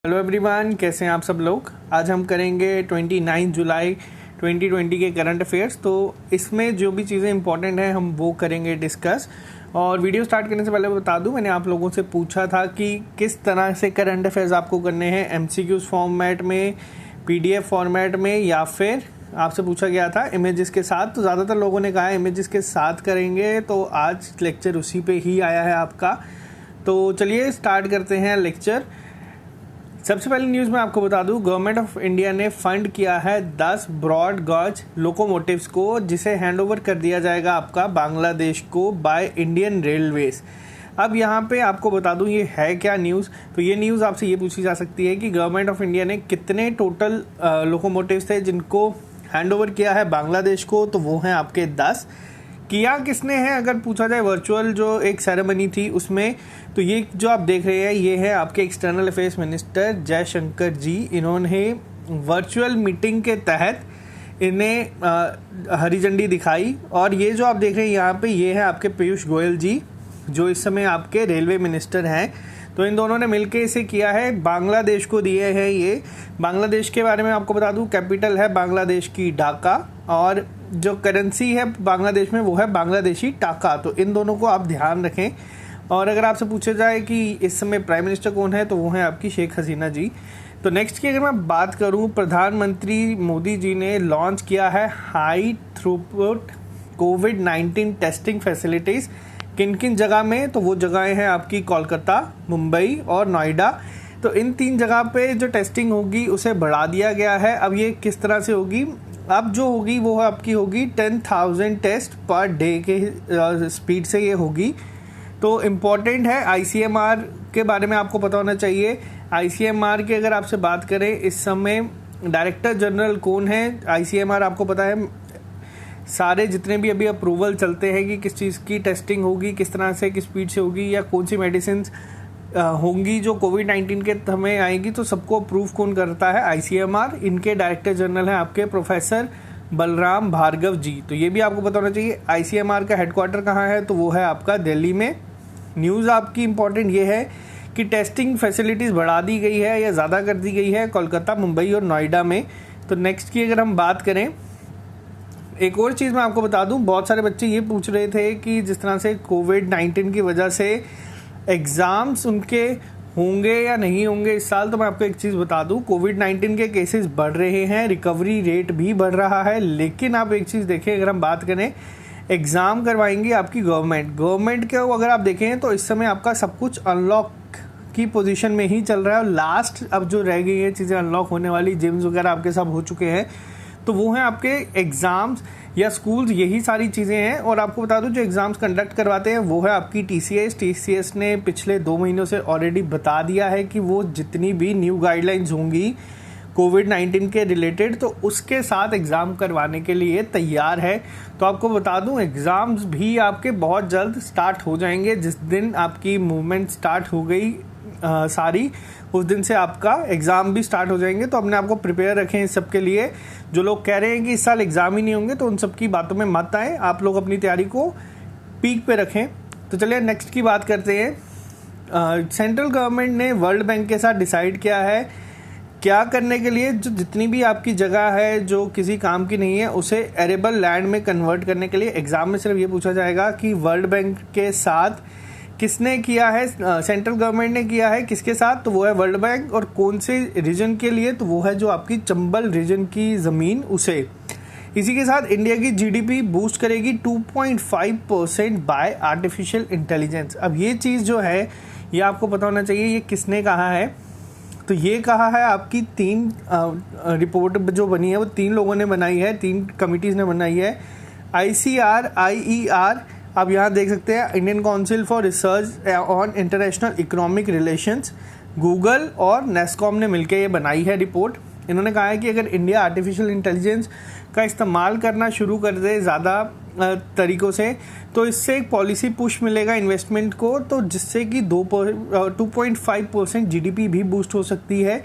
Hello everyone, कैसे हैं आप सब लोग। आज हम करेंगे 29 जुलाई 2020 के करंट अफेयर्स। तो इसमें जो भी चीज़ें इंपॉर्टेंट हैं हम वो करेंगे डिस्कस। और वीडियो स्टार्ट करने से पहले बता दूं, मैंने आप लोगों से पूछा था कि किस तरह से करंट अफेयर्स आपको करने हैं, एमसीक्यूज फॉर्मेट में, पीडीएफ फॉर्मेट में, या फिर आपसे पूछा गया था इमेजेस के साथ। तो ज़्यादातर लोगों ने कहा इमेजेस के साथ करेंगे, तो आज लेक्चर उसी पे ही आया है आपका। तो चलिए स्टार्ट करते हैं लेक्चर। सबसे पहले न्यूज़ में आपको बता दूं, गवर्नमेंट ऑफ इंडिया ने फंड किया है 10 ब्रॉड गॉज लोकोमोटिव्स को, जिसे हैंडओवर कर दिया जाएगा आपका बांग्लादेश को बाय इंडियन रेलवेज। अब यहाँ पे आपको बता दूं ये है क्या न्यूज़। तो ये न्यूज़ आपसे ये पूछी जा सकती है कि गवर्नमेंट ऑफ इंडिया ने कितने टोटल लोकोमोटिव्स थे जिनको हैंडओवर किया है बांग्लादेश को। तो वो हैं आपके 10। किया किसने है अगर पूछा जाए, वर्चुअल जो एक सेरेमनी थी उसमें, तो ये जो आप देख रहे हैं ये है आपके एक्सटर्नल अफेयर्स मिनिस्टर जयशंकर जी। इन्होंने वर्चुअल मीटिंग के तहत इन्हें हरी झंडी दिखाई। और ये जो आप देख रहे हैं यहाँ पे, ये है आपके पीयूष गोयल जी, जो इस समय आपके रेलवे मिनिस्टर हैं। तो इन दोनों ने मिलकर इसे किया है, बांग्लादेश को दिए हैं ये। बांग्लादेश के बारे में आपको बता दूं, कैपिटल है बांग्लादेश की ढाका, और जो करेंसी है बांग्लादेश में वो है बांग्लादेशी टाका। तो इन दोनों को आप ध्यान रखें। और अगर आपसे पूछा जाए कि इस समय प्राइम मिनिस्टर कौन है, तो वो है आपकी शेख हसीना जी। तो नेक्स्ट की अगर मैं बात करूं, प्रधानमंत्री मोदी जी ने लॉन्च किया है हाई थ्रूपुट कोविड-19 टेस्टिंग फैसिलिटीज़। किन किन जगह में, तो वो जगहें हैं आपकी कोलकाता, मुंबई और नोएडा। तो इन 3 जगह पे जो टेस्टिंग होगी उसे बढ़ा दिया गया है। अब ये किस तरह से होगी, अब जो होगी वो आपकी होगी 10,000 टेस्ट पर डे के स्पीड से ये होगी। तो इम्पॉर्टेंट है, आईसीएमआर के बारे में आपको पता होना चाहिए। आईसीएमआर की अगर आपसे बात करें, इस समय डायरेक्टर जनरल कौन है आईसीएमआर, आपको पता है। सारे जितने भी अभी अप्रूवल चलते हैं कि किस चीज़ की टेस्टिंग होगी, किस तरह से, किस स्पीड से होगी, या कौन सी मेडिसिन होंगी जो कोविड-19 के समय आएगी, तो सबको अप्रूव कौन करता है, आईसीएमआर। इनके डायरेक्टर जनरल हैं आपके प्रोफेसर बलराम भार्गव जी। तो ये भी आपको पता होना चाहिए। आईसीएमआर का हेडक्वार्टर कहाँ है, तो वो है आपका दिल्ली में। न्यूज़ आपकी इंपॉर्टेंट ये है कि टेस्टिंग फैसिलिटीज़ बढ़ा दी गई है या ज़्यादा कर दी गई है कोलकाता, मुंबई और नोएडा में। तो नेक्स्ट की अगर हम बात करें, एक और चीज़ मैं आपको बता दूं, बहुत सारे बच्चे ये पूछ रहे थे कि जिस तरह से कोविड-19 की वजह से एग्ज़ाम्स उनके होंगे या नहीं होंगे इस साल। तो मैं आपको एक चीज़ बता दूं, कोविड-19 के केसेस बढ़ रहे हैं, रिकवरी रेट भी बढ़ रहा है। लेकिन आप एक चीज़ देखें, अगर हम बात करें, एग्ज़ाम करवाएंगी आपकी गवर्नमेंट के अगर आप देखें तो इस समय आपका सब कुछ अनलॉक की पोजीशन में ही चल रहा है। और लास्ट अब जो रह गई है चीज़ें अनलॉक होने वाली, जिम्स वगैरह आपके सब हो चुके हैं, तो वो हैं आपके एग्ज़ाम्स या स्कूल्स, यही सारी चीज़ें हैं। और आपको बता दूं, जो एग्ज़ाम्स कंडक्ट करवाते हैं वो है आपकी टीसीएस ने पिछले 2 महीनों से ऑलरेडी बता दिया है कि वो जितनी भी न्यू गाइडलाइंस होंगी कोविड-19 के रिलेटेड, तो उसके साथ एग्ज़ाम करवाने के लिए तैयार है। तो आपको बता दूं, एग्ज़ाम्स भी आपके बहुत जल्द स्टार्ट हो जाएंगे। जिस दिन आपकी मूवमेंट स्टार्ट हो गई सारी, उस दिन से आपका एग्ज़ाम भी स्टार्ट हो जाएंगे। तो अपने आप को प्रिपेयर रखें इस सब के लिए। जो लोग कह रहे हैं कि इस साल एग्ज़ाम ही नहीं होंगे, तो उन सब की बातों में मत आए। आप लोग अपनी तैयारी को पीक पे रखें। तो चलिए नेक्स्ट की बात करते हैं। सेंट्रल गवर्नमेंट ने वर्ल्ड बैंक के साथ डिसाइड किया है क्या करने के लिए, जो जितनी भी आपकी जगह है जो किसी काम की नहीं है उसे एरेबल लैंड में कन्वर्ट करने के लिए। एग्ज़ाम में सिर्फ ये पूछा जाएगा कि वर्ल्ड बैंक के साथ किसने किया है, सेंट्रल गवर्नमेंट ने किया है किसके साथ, तो वो है वर्ल्ड बैंक। और कौन से रीजन के लिए, तो वो है जो आपकी चंबल रीजन की ज़मीन उसे। इसी के साथ इंडिया की जीडीपी बूस्ट करेगी 2.5% बाय आर्टिफिशियल इंटेलिजेंस। अब ये चीज़ जो है ये आपको पता होना चाहिए, ये किसने कहा है। तो ये कहा है आपकी 3 रिपोर्ट जो बनी है वो 3 लोगों ने बनाई है, 3 कमिटीज़ ने बनाई है। ICR, IER, आप यहाँ देख सकते हैं, Indian council for research on international economic relations, Google और नेस्कॉम ने मिलकर ये बनाई है रिपोर्ट। इन्होंने कहा है कि अगर इंडिया आर्टिफिशियल इंटेलिजेंस का इस्तेमाल करना शुरू कर दे ज़्यादा तरीक़ों से, तो इससे एक पॉलिसी पुश मिलेगा इन्वेस्टमेंट को, तो जिससे कि 2.5% जीडीपी भी बूस्ट हो सकती है।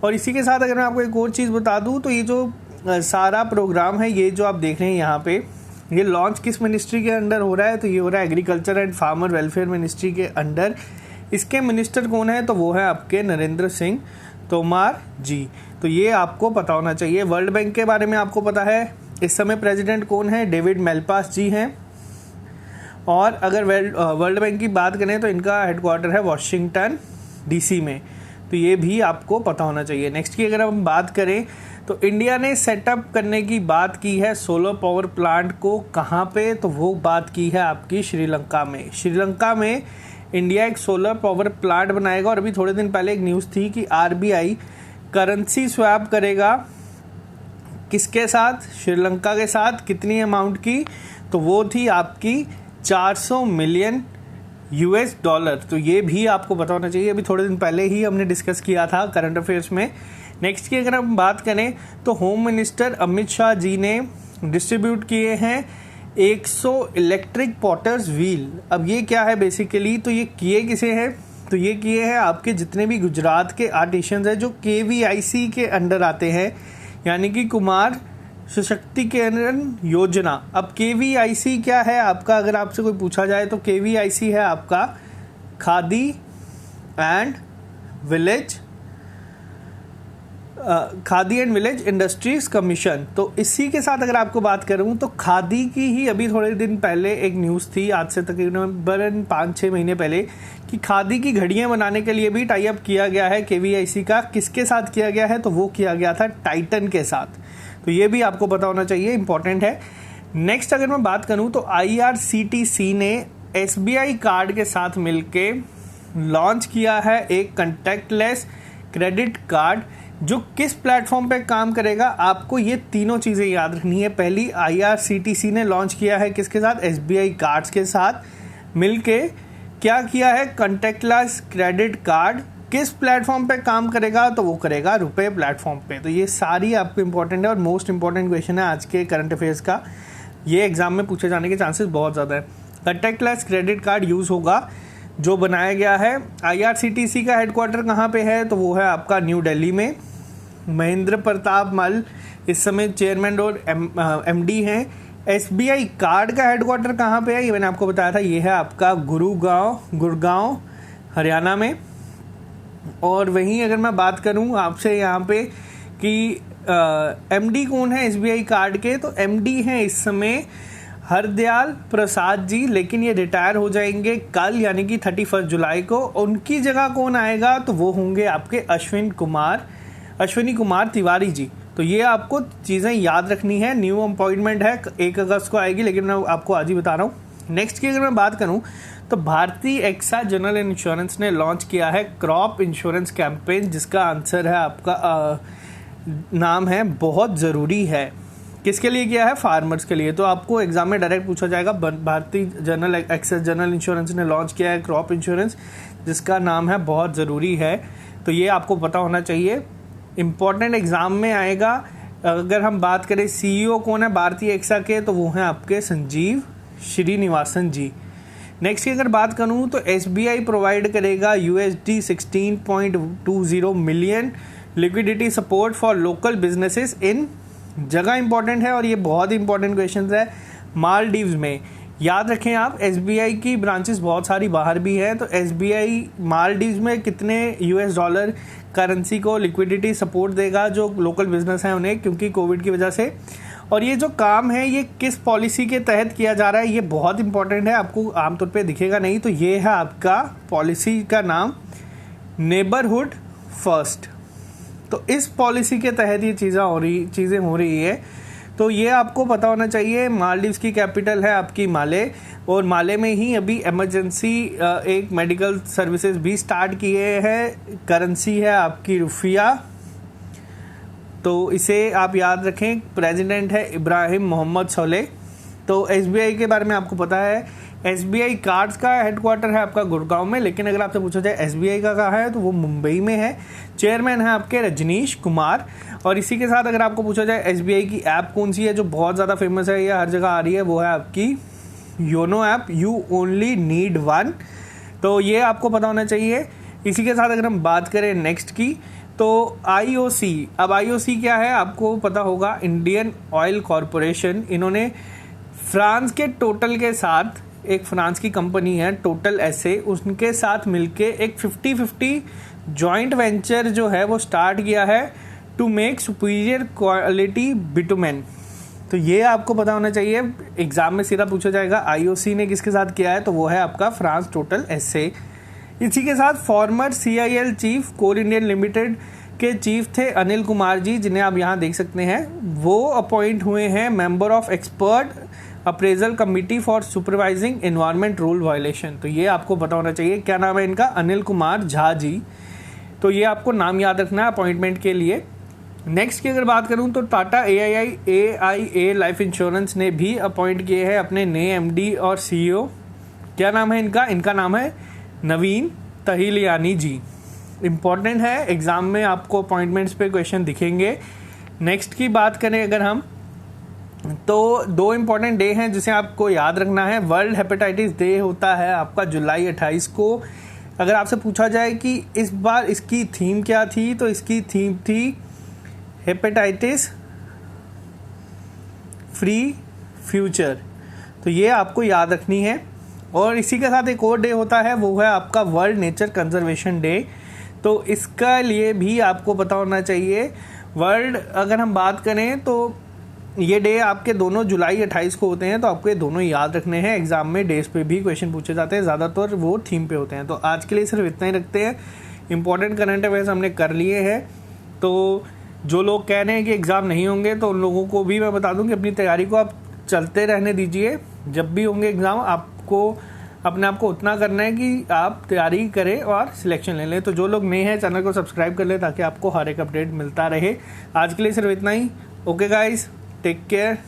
और इसी के साथ अगर मैं आपको एक और चीज़ बता दूं, तो ये जो सारा प्रोग्राम है, ये जो आप देख रहे हैं यहाँ पे, ये लॉन्च किस मिनिस्ट्री के अंडर हो रहा है, तो ये हो रहा है agriculture and farmer welfare ministry के अंडर। इसके मिनिस्टर कौन है, तो वो है आपके नरेंद्र सिंह। तोमार जी। तो ये आपको पता होना चाहिए। वर्ल्ड बैंक के बारे में आपको पता है, इस समय प्रेसिडेंट कौन है? डेविड मेलपास जी हैं। और अगर वर्ल्ड बैंक की बात करें तो इनका हेडक्वार्टर है वॉशिंगटन डीसी में। तो ये भी आपको पता होना चाहिए। नेक्स्ट की अगर हम बात करें तो इंडिया ने सेटअप करने की बात की है सोलर पावर प्लांट को, कहाँ पे? तो वो बात की है आपकी श्रीलंका में। श्रीलंका में इंडिया एक सोलर पावर प्लांट बनाएगा। और अभी थोड़े दिन पहले एक न्यूज़ थी कि आरबीआई करेंसी स्वैप करेगा, किसके साथ? श्रीलंका के साथ। कितनी अमाउंट की? तो वो थी आपकी 400 मिलियन यूएस डॉलर। तो ये भी आपको पता होना चाहिए, अभी थोड़े दिन पहले ही हमने डिस्कस किया था करंट अफेयर्स में। नेक्स्ट की अगर हम बात करें तो होम मिनिस्टर अमित शाह जी ने डिस्ट्रीब्यूट किए हैं 100 इलेक्ट्रिक पॉटर्स व्हील। अब ये क्या है बेसिकली? तो ये किए किसे हैं? तो ये किए हैं आपके जितने भी गुजरात के आर्टिशंस हैं जो KVIC के अंडर आते हैं, यानी कि कुमार सशक्तिकरण योजना। अब KVIC क्या है आपका? अगर आपसे कोई पूछा जाए तो KVIC है आपका khadi and village industries commission. तो इसी के साथ अगर आपको बात करूं तो खादी की ही अभी थोड़े दिन पहले एक न्यूज़ थी, आज से तकरीबन 5-6 महीने पहले, कि खादी की घड़ियां बनाने के लिए भी टाई अप किया गया है KVIC का। किसके साथ किया गया है? तो वो किया गया था टाइटन के साथ। तो ये भी आपको पता होना चाहिए, इंपॉर्टेंट है। नेक्स्ट अगर मैं बात करूं तो IRCTC ने SBI कार्ड के साथ मिलके लॉन्च किया है एक कंटैक्टलेस क्रेडिट कार्ड, जो किस प्लेटफॉर्म पे काम करेगा? आपको ये तीनों चीज़ें याद रखनी है। पहली, IRCTC ने लॉन्च किया है किसके साथ? SBI कार्ड्स के साथ मिलके क्या किया है? कंटैक्टलेस क्रेडिट कार्ड। किस प्लेटफॉर्म पे काम करेगा? तो वो करेगा रुपए प्लेटफॉर्म पे। तो ये सारी आपको इंपॉर्टेंट है और मोस्ट इंपॉर्टेंट क्वेश्चन है आज के करंट अफेयर्स का। ये एग्जाम में पूछे जाने के चांसेस बहुत ज़्यादा है। कंटैक्टलेस क्रेडिट कार्ड यूज़ होगा जो बनाया गया है। IRCTC का हेडक्वार्टर कहाँ पे है? तो वो है आपका न्यू दिल्ली में। महेंद्र प्रताप मल इस समय चेयरमैन और MD हैं। SBI कार्ड का हेडक्वार्टर कहाँ पे है? ये मैंने आपको बताया था, ये है आपका गुड़गांव हरियाणा में। और वहीं अगर मैं बात करूं आपसे यहाँ पे कि MD कौन है SBI कार्ड के, तो MD हैं इस समय हरदयाल प्रसाद जी, लेकिन ये रिटायर हो जाएंगे कल यानी कि 31 जुलाई को। उनकी जगह कौन आएगा? तो वो होंगे आपके अश्विनी कुमार तिवारी जी। तो ये आपको चीज़ें याद रखनी है। न्यू अपॉइंटमेंट है, 1 अगस्त को आएगी, लेकिन मैं आपको आज ही बता रहा हूँ। नेक्स्ट की अगर मैं बात करूँ तो भारतीय एक्सा जनरल इंश्योरेंस ने लॉन्च किया है क्रॉप इंश्योरेंस कैंपेन, जिसका आंसर है आपका नाम है बहुत ज़रूरी है। किसके लिए किया है? फार्मर्स के लिए। तो आपको एग्जाम में डायरेक्ट पूछा जाएगा, भारतीय एक्सा जनरल इंश्योरेंस ने लॉन्च किया है क्रॉप इंश्योरेंस, जिसका नाम है बहुत ज़रूरी है। तो ये आपको पता होना चाहिए, इम्पॉर्टेंट एग्जाम में आएगा। अगर हम बात करें CEO कौन है भारतीय एक्सा के, तो वो हैं आपके संजीव श्रीनिवासन जी। नेक्स्ट की अगर बात करूं तो SBI प्रोवाइड करेगा USD 16.20 million liquidity support for local businesses इन, जगह इंपॉर्टेंट है और ये बहुत इंपॉर्टेंट क्वेश्चन है, मालदीव्स में। याद रखें आप, SBI की ब्रांचेस बहुत सारी बाहर भी हैं। तो SBI मालदीव्स में कितने $, करेंसी को लिक्विडिटी सपोर्ट देगा जो लोकल बिजनेस है उन्हें, क्योंकि कोविड की वजह से। और ये जो काम है ये किस पॉलिसी के तहत किया जा रहा है, ये बहुत इंपॉर्टेंट है, आपको आमतौर पे दिखेगा नहीं। तो ये है आपका पॉलिसी का नाम नेबरहुड फर्स्ट। तो इस पॉलिसी के तहत ये चीज़ें हो रही है। तो ये आपको पता होना चाहिए। मालदीव्स की कैपिटल है आपकी माले, और माले में ही अभी इमरजेंसी एक मेडिकल सर्विसेज भी स्टार्ट किए हैं। करेंसी है आपकी रुपया, तो इसे आप याद रखें। प्रेसिडेंट है इब्राहिम मोहम्मद सोलेह। तो SBI के बारे में आपको पता है, SBI कार्ड्स का हेडक्वार्टर है आपका गुड़गांव में, लेकिन अगर आपसे पूछा जाए SBI का कहाँ है तो वो मुंबई में है। चेयरमैन है आपके रजनीश कुमार। और इसी के साथ अगर आपको पूछा जाए SBI की ऐप कौन सी है जो बहुत ज़्यादा फेमस है या हर जगह आ रही है, वो है आपकी YONO app, you only need one. तो ये आपको पता होना चाहिए। इसी के साथ अगर हम बात करें नेक्स्ट की तो IOC। अब IOC क्या है आपको पता होगा, इंडियन ऑयल कॉरपोरेशन। इन्होंने फ्रांस के टोटल के साथ, एक फ्रांस की कंपनी है टोटल SA, उनके साथ मिलके एक 50-50 जॉइंट वेंचर जो है वो स्टार्ट किया है to make superior quality bitumen. तो ये आपको पता होना चाहिए, एग्जाम में सीधा पूछा जाएगा आईओसी ने किसके साथ किया है, तो वो है आपका फ्रांस टोटल एसए। इसी के साथ फॉर्मर सीआईएल चीफ कोल इंडियन लिमिटेड के चीफ थे अनिल कुमार जी, जिन्हें आप यहाँ देख सकते हैं, वो अपॉइंट हुए हैं member of expert appraisal committee for supervising environment rule violation. तो ये आपको पता होना चाहिए, क्या नाम है इनका, अनिल कुमार झा जी। तो ये आपको नाम याद रखना है अपॉइंटमेंट के लिए। नेक्स्ट की अगर बात करूं तो टाटा AIA लाइफ इंश्योरेंस ने भी अपॉइंट किए हैं अपने नए एमडी और सीईओ। क्या नाम है इनका, इनका नाम है नवीन तहिलियानी जी। इम्पॉर्टेंट है, एग्जाम में आपको अपॉइंटमेंट्स पे क्वेश्चन दिखेंगे। नेक्स्ट की बात करें अगर हम, तो 2 इम्पॉर्टेंट डे हैं जिसे आपको याद रखना है। वर्ल्ड हेपेटाइटिस डे होता है आपका जुलाई 28 को। अगर आपसे पूछा जाए कि इस बार इसकी थीम क्या थी, तो इसकी थीम थी हेपेटाइटिस फ्री फ्यूचर। तो ये आपको याद रखनी है। और इसी के साथ एक और डे होता है, वो है आपका वर्ल्ड नेचर कंजर्वेशन डे। तो इसका लिए भी आपको पता होना चाहिए। वर्ल्ड अगर हम बात करें तो ये डे आपके दोनों जुलाई 28 को होते हैं, तो आपको ये दोनों याद रखने हैं। एग्जाम में डेज पे भी क्वेश्चन पूछे जाते हैं, ज़्यादातर वो थीम पे होते हैं। तो आज के लिए सिर्फ इतना ही रखते हैं। इंपॉर्टेंट करंट अफेयर्स हमने कर लिए हैं। तो जो लोग कह रहे हैं कि एग्ज़ाम नहीं होंगे, तो उन लोगों को भी मैं बता दूं कि अपनी तैयारी को आप चलते रहने दीजिए। जब भी होंगे एग्ज़ाम, आपको अपने आप को उतना करना है कि आप तैयारी करें और सिलेक्शन ले लें। तो जो लोग नए हैं चैनल को सब्सक्राइब कर लें ताकि आपको हर एक अपडेट मिलता रहे। आज के लिए सिर्फ इतना ही। Okay guys, take care.